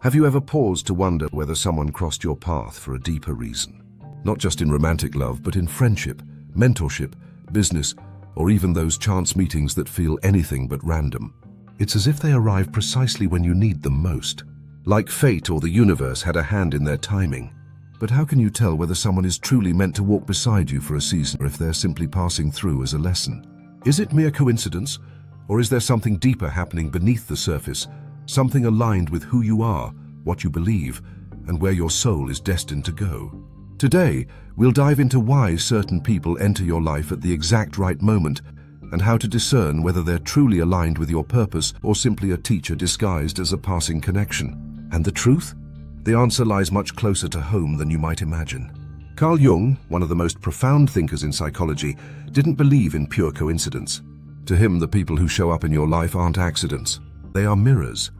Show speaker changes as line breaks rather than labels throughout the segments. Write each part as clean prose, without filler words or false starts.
Have you ever paused to wonder whether someone crossed your path for a deeper reason? Not just in romantic love, but in friendship, mentorship, business, or even those chance meetings that feel anything but random. It's as if they arrive precisely when you need them most. Like fate or the universe had a hand in their timing. But how can you tell whether someone is truly meant to walk beside you for a season or if they're simply passing through as a lesson? Is it mere coincidence, or is there something deeper happening beneath the surface, something aligned with who you are, what you believe, and where your soul is destined to go? Today, we'll dive into why certain people enter your life at the exact right moment and how to discern whether they're truly aligned with your purpose or simply a teacher disguised as a passing connection. And the truth? The answer lies much closer to home than you might imagine. Carl Jung, one of the most profound thinkers in psychology, didn't believe in pure coincidence. To him, the people who show up in your life aren't accidents. They are mirrors,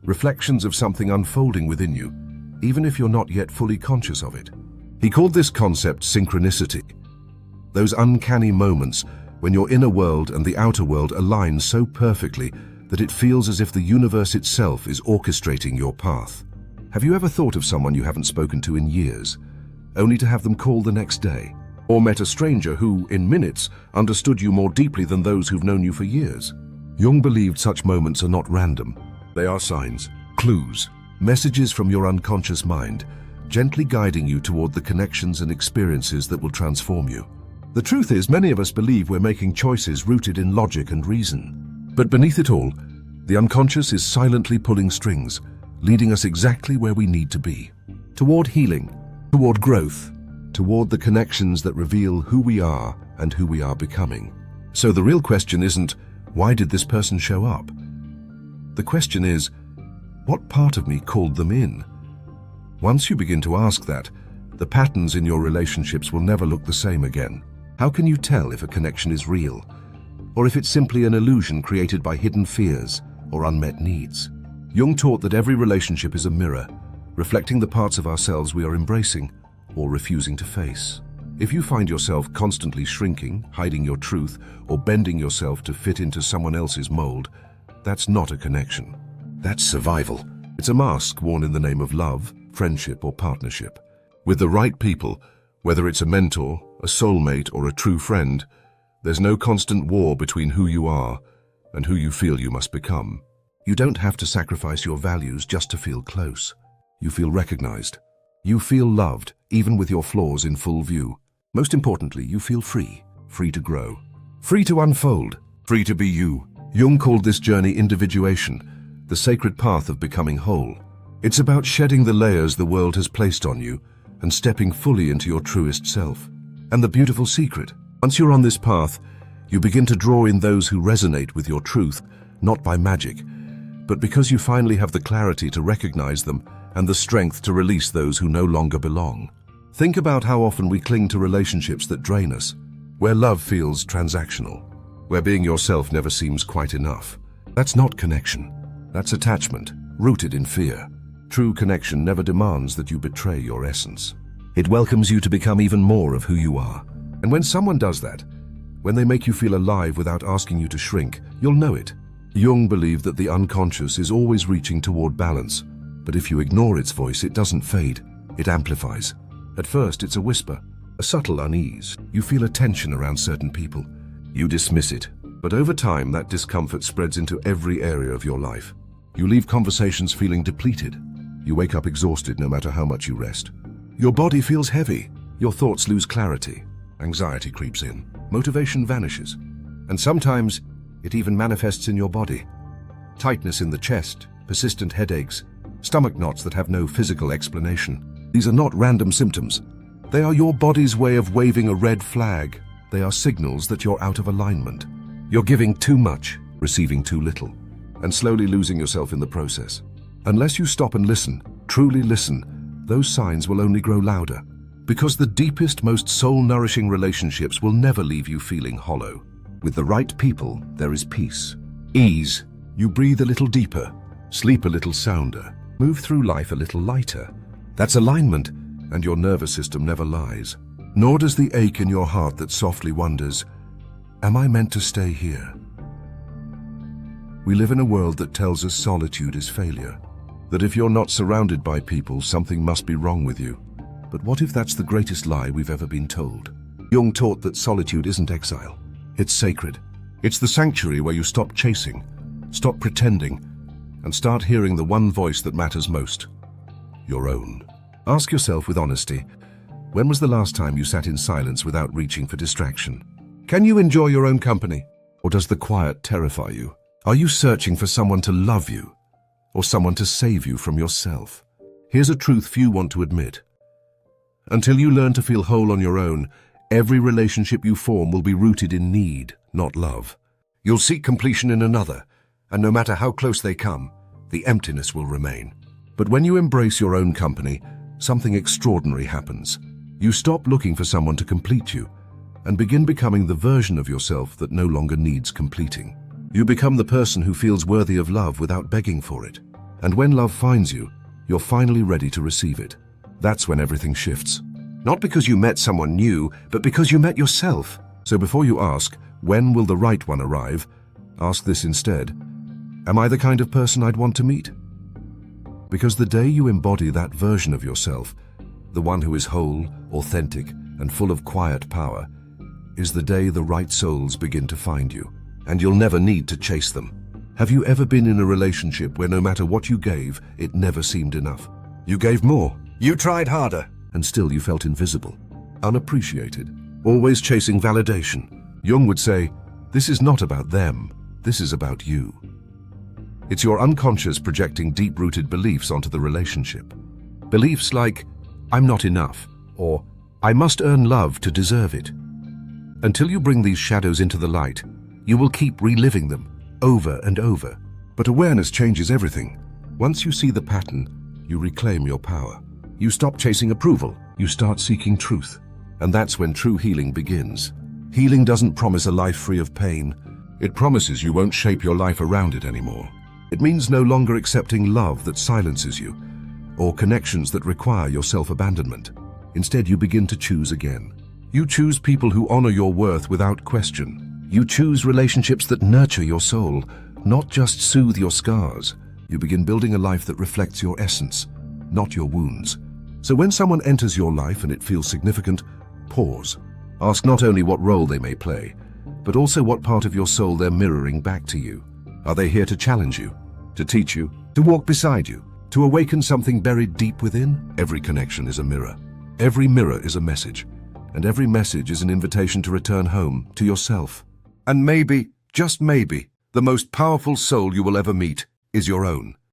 reflections of something unfolding within you, even if you're not yet fully conscious of it. He called this concept synchronicity. Those uncanny moments when your inner world and the outer world align so perfectly that it feels as if the universe itself is orchestrating your path. Have you ever thought of someone you haven't spoken to in years, only to have them call the next day? Or met a stranger who, in minutes, understood you more deeply than those who've known you for years? Jung believed such moments are not random. They are signs, clues, messages from your unconscious mind, gently guiding you toward the connections and experiences that will transform you. The truth is, many of us believe we're making choices rooted in logic and reason. But beneath it all, the unconscious is silently pulling strings, leading us exactly where we need to be. Toward healing, toward growth, toward the connections that reveal who we are and who we are becoming. So the real question isn't, why did this person show up? The question is, what part of me called them in? Once you begin to ask that, the patterns in your relationships will never look the same again. How can you tell if a connection is real, or if it's simply an illusion created by hidden fears or unmet needs? Jung taught that every relationship is a mirror, reflecting the parts of ourselves we are embracing or refusing to face. If you find yourself constantly shrinking, hiding your truth, or bending yourself to fit into someone else's mold, that's not a connection. That's survival. It's a mask worn in the name of love, friendship, or partnership. With the right people, whether it's a mentor, a soulmate, or a true friend, there's no constant war between who you are and who you feel you must become. You don't have to sacrifice your values just to feel close. You feel recognized. You feel loved, even with your flaws in full view. Most importantly, you feel free to grow, free to unfold, free to be you. Jung called this journey individuation, the sacred path of becoming whole. It's about shedding the layers the world has placed on you and stepping fully into your truest self. And the beautiful secret, once you're on this path, you begin to draw in those who resonate with your truth, not by magic, but because you finally have the clarity to recognize them and the strength to release those who no longer belong. Think about how often we cling to relationships that drain us, where love feels transactional, where being yourself never seems quite enough. That's not connection. That's attachment, rooted in fear. True connection never demands that you betray your essence. It welcomes you to become even more of who you are. And when someone does that, when they make you feel alive without asking you to shrink, you'll know it. Jung believed that the unconscious is always reaching toward balance, but if you ignore its voice, it doesn't fade, it amplifies. At first, it's a whisper, a subtle unease. You feel a tension around certain people. You dismiss it, but over time, that discomfort spreads into every area of your life. You leave conversations feeling depleted. You wake up exhausted no matter how much you rest. Your body feels heavy. Your thoughts lose clarity. Anxiety creeps in. Motivation vanishes. And sometimes, it even manifests in your body. Tightness in the chest, persistent headaches, stomach knots that have no physical explanation. These are not random symptoms. They are your body's way of waving a red flag. They are signals that you're out of alignment. You're giving too much, receiving too little, and slowly losing yourself in the process. Unless you stop and listen, truly listen, those signs will only grow louder. Because the deepest, most soul-nourishing relationships will never leave you feeling hollow. With the right people, there is peace, ease. You breathe a little deeper, sleep a little sounder, move through life a little lighter. That's alignment, and your nervous system never lies. Nor does the ache in your heart that softly wonders, am I meant to stay here? We live in a world that tells us solitude is failure. That if you're not surrounded by people, something must be wrong with you. But what if that's the greatest lie we've ever been told? Jung taught that solitude isn't exile. It's sacred. It's the sanctuary where you stop chasing, stop pretending, and start hearing the one voice that matters most. Your own. Ask yourself with honesty, when was the last time you sat in silence without reaching for distraction? Can you enjoy your own company? Or does the quiet terrify you? Are you searching for someone to love you? Or someone to save you from yourself? Here's a truth few want to admit. Until you learn to feel whole on your own, every relationship you form will be rooted in need, not love. You'll seek completion in another, and no matter how close they come, the emptiness will remain. But when you embrace your own company, something extraordinary happens. You stop looking for someone to complete you, and begin becoming the version of yourself that no longer needs completing. You become the person who feels worthy of love without begging for it. And when love finds you, you're finally ready to receive it. That's when everything shifts. Not because you met someone new, but because you met yourself. So before you ask, when will the right one arrive, ask this instead. Am I the kind of person I'd want to meet? Because the day you embody that version of yourself, the one who is whole, authentic, and full of quiet power, is the day the right souls begin to find you, and you'll never need to chase them. Have you ever been in a relationship where no matter what you gave, it never seemed enough? You gave more, you tried harder, and still you felt invisible, unappreciated, always chasing validation. Jung would say, this is not about them, this is about you. It's your unconscious projecting deep-rooted beliefs onto the relationship. Beliefs like, I'm not enough, or I must earn love to deserve it. Until you bring these shadows into the light, you will keep reliving them over and over. But awareness changes everything. Once you see the pattern, you reclaim your power. You stop chasing approval, you start seeking truth. And that's when true healing begins. Healing doesn't promise a life free of pain. It promises you won't shape your life around it anymore. It means no longer accepting love that silences you, or connections that require your self-abandonment. Instead, you begin to choose again. You choose people who honor your worth without question. You choose relationships that nurture your soul, not just soothe your scars. You begin building a life that reflects your essence, not your wounds. So when someone enters your life and it feels significant, pause. Ask not only what role they may play, but also what part of your soul they're mirroring back to you. Are they here to challenge you, to teach you, to walk beside you, to awaken something buried deep within? Every connection is a mirror. Every mirror is a message. And every message is an invitation to return home, to yourself. And maybe, just maybe, the most powerful soul you will ever meet is your own.